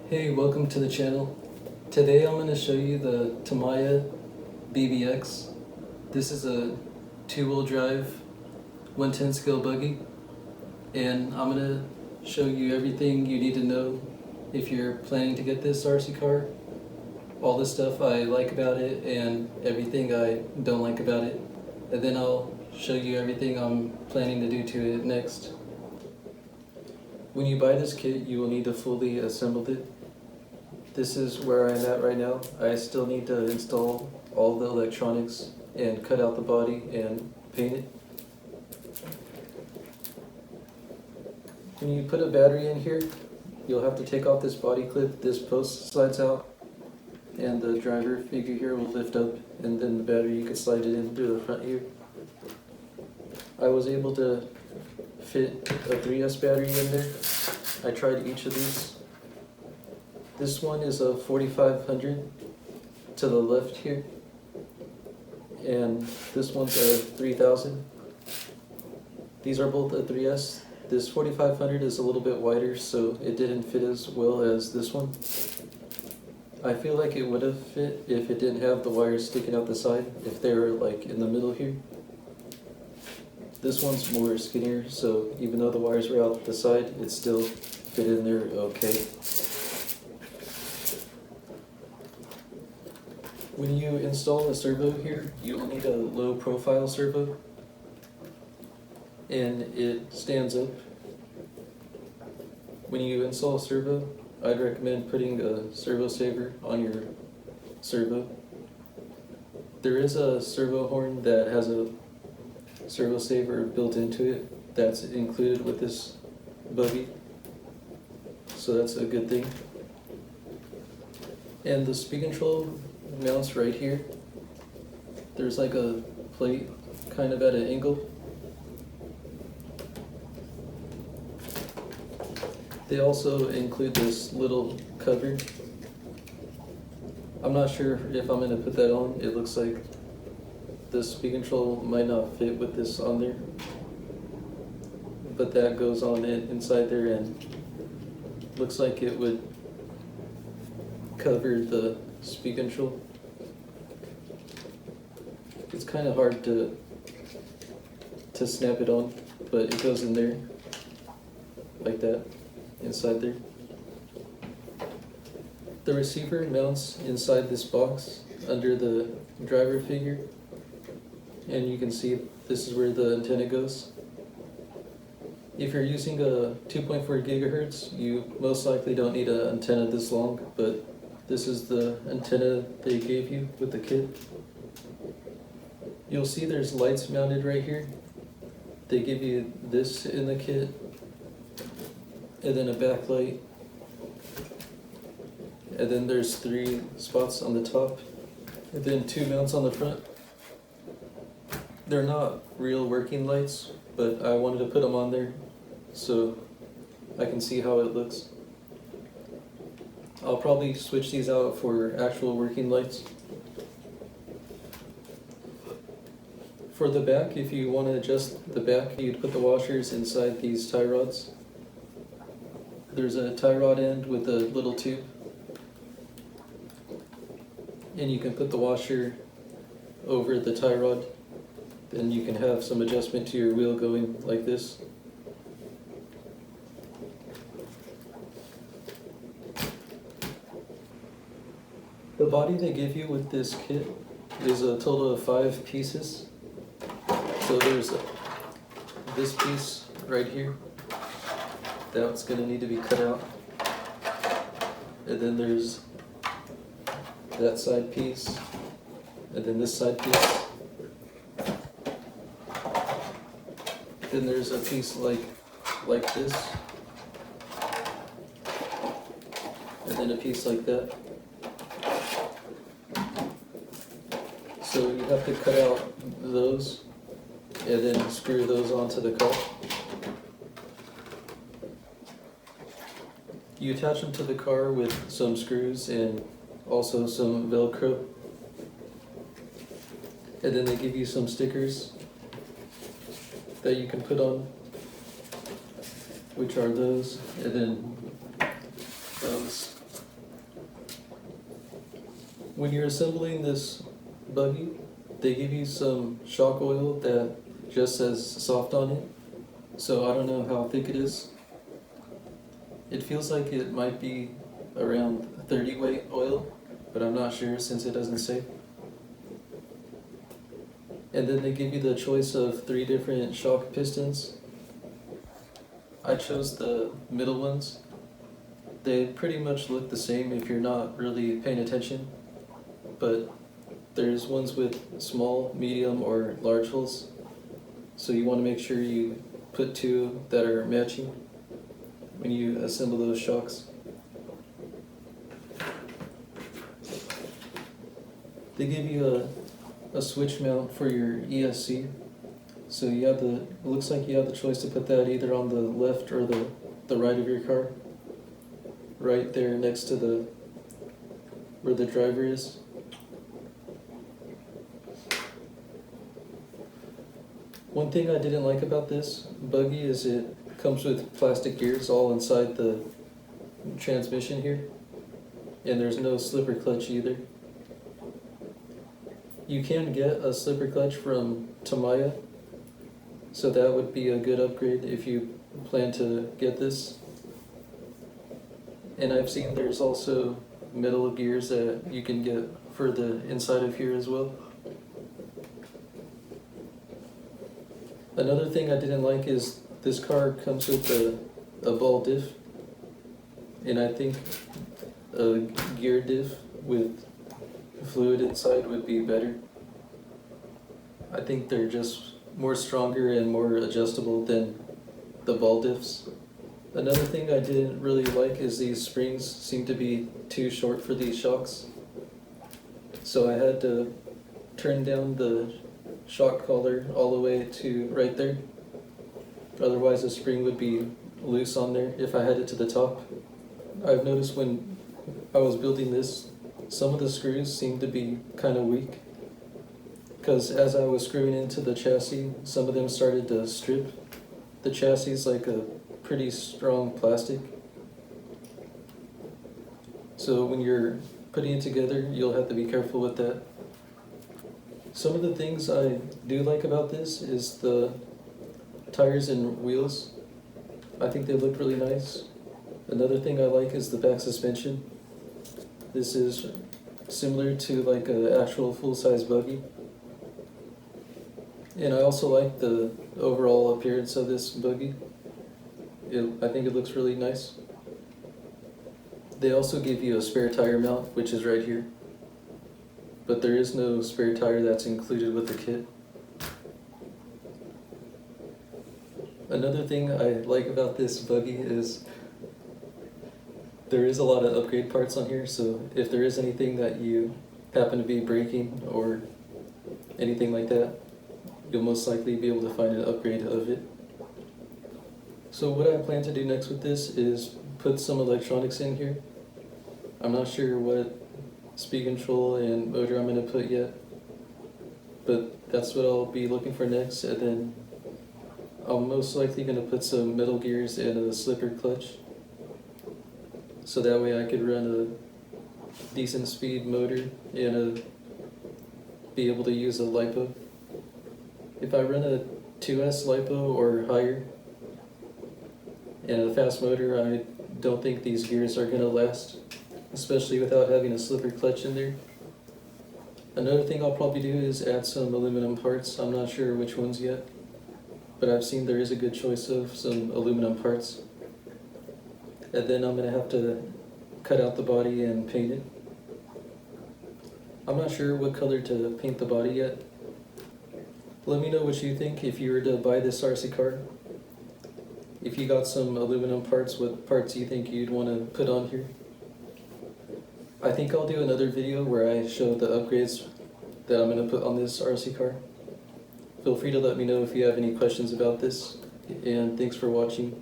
Hey, welcome to the channel. Today I'm going to show you the Tamiya BBX. This is a two-wheel drive 110 scale buggy, and I'm going to show you everything you need to know if you're planning to get this RC car. All the stuff I like about it and everything I don't like about it, and then I'll show you everything I'm planning to do to it next. When you buy this kit, you will need to fully assemble it. This is where I'm at right now. I still need to install all the electronics and cut out the body and paint it. When you put a battery in here, you'll have to take off this body clip. This post slides out and the driver figure here will lift up, and then the battery, you can slide it in through the front here. I was able to fit a 3S battery in there. I tried each of these. This one is a 4500 to the left here, and this one's a 3000. These are both a 3S. This 4500 is a little bit wider, so it didn't fit as well as this one. I feel like it would have fit if it didn't have the wires sticking out the side, if they were like in the middle here. This one's more skinnier, so even though the wires were out the side, it still fit in there okay. When you install a servo here, you'll need a low profile servo, and it stands up. When you install a servo, I'd recommend putting a servo saver on your servo. There is a servo horn that has a servo saver built into it that's included with this buggy, so that's a good thing. And the speed control mounts right here. There's like a plate kind of at an angle. They also include this little cover. I'm not sure if I'm going to put that on. It looks like the speed control might not fit with this on there, but that goes on it inside there, and looks like it would cover the speed control. It's kind of hard to snap it on, but it goes in there like that, inside there. The receiver mounts inside this box under the driver figure, and you can see this is where the antenna goes. If you're using a 2.4 gigahertz, you most likely don't need an antenna this long, but this is the antenna they gave you with the kit. You'll see there's lights mounted right here. They give you this in the kit, and then a backlight, and then there's 3 spots on the top, and then 2 mounts on the front. They're not real working lights, but I wanted to put them on there so I can see how it looks. I'll probably switch these out for actual working lights. For the back, if you want to adjust the back, you'd put the washers inside these tie rods. There's a tie rod end with a little tube, and you can put the washer over the tie rod. Then you can have some adjustment to your wheel going like this. The body they give you with this kit is a total of 5 pieces. So there's this piece right here. That's going to need to be cut out. And then there's that side piece. And then this side piece. Then there's a piece like this. And then a piece like that. So you have to cut out those and then screw those onto the car. You attach them to the car with some screws and also some Velcro. And then they give you some stickers that you can put on, which are those, and then those. When you're assembling this buggy, they give you some shock oil that just says soft on it, so I don't know how thick it is. It feels like it might be around 30 weight oil, but I'm not sure since it doesn't say. And then they give you the choice of 3 different shock pistons. I chose the middle ones. They pretty much look the same if you're not really paying attention, but there's ones with small, medium, or large holes. So you want to make sure you put 2 that are matching when you assemble those shocks. They give you a switch mount for your ESC. So you have it looks like you have the choice to put that either on the left or the right of your car. Right there next to where the driver is. One thing I didn't like about this buggy is it comes with plastic gears all inside the transmission here, and there's no slipper clutch either. You can get a slipper clutch from Tamiya, so that would be a good upgrade if you plan to get this. And I've seen there's also metal gears that you can get for the inside of here as well. Another thing I didn't like is this car comes with a ball diff, and I think a gear diff with fluid inside would be better. I think they're just more stronger and more adjustable than the ball diffs. Another thing I didn't really like is these springs seem to be too short for these shocks. So I had to turn down the shock collar all the way to right there. Otherwise the spring would be loose on there if I had it to the top. I've noticed when I was building this, some of the screws seem to be kind of weak, because as I was screwing into the chassis, some of them started to strip. The chassis is like a pretty strong plastic, so when you're putting it together, you'll have to be careful with that. Some of the things I do like about this is the tires and wheels. I think they look really nice. Another thing I like is the back suspension. This is similar to like an actual full-size buggy. And I also like the overall appearance of this buggy. I think it looks really nice. They also give you a spare tire mount, which is right here. But there is no spare tire that's included with the kit. Another thing I like about this buggy is there is a lot of upgrade parts on here, so if there is anything that you happen to be breaking or anything like that, you'll most likely be able to find an upgrade of it. So what I plan to do next with this is put some electronics in here. I'm not sure what speed control and motor I'm going to put yet, but that's what I'll be looking for next, and then I'm most likely going to put some metal gears and a slipper clutch, so that way I could run a decent speed motor and be able to use a LiPo. If I run a 2S LiPo or higher and a fast motor, I don't think these gears are going to last, especially without having a slipper clutch in there. Another thing I'll probably do is add some aluminum parts. I'm not sure which ones yet, but I've seen there is a good choice of some aluminum parts. And then I'm going to have to cut out the body and paint it. I'm not sure what color to paint the body yet. Let me know what you think if you were to buy this RC car. If you got some aluminum parts, what parts you think you'd want to put on here. I think I'll do another video where I show the upgrades that I'm going to put on this RC car. Feel free to let me know if you have any questions about this, and thanks for watching.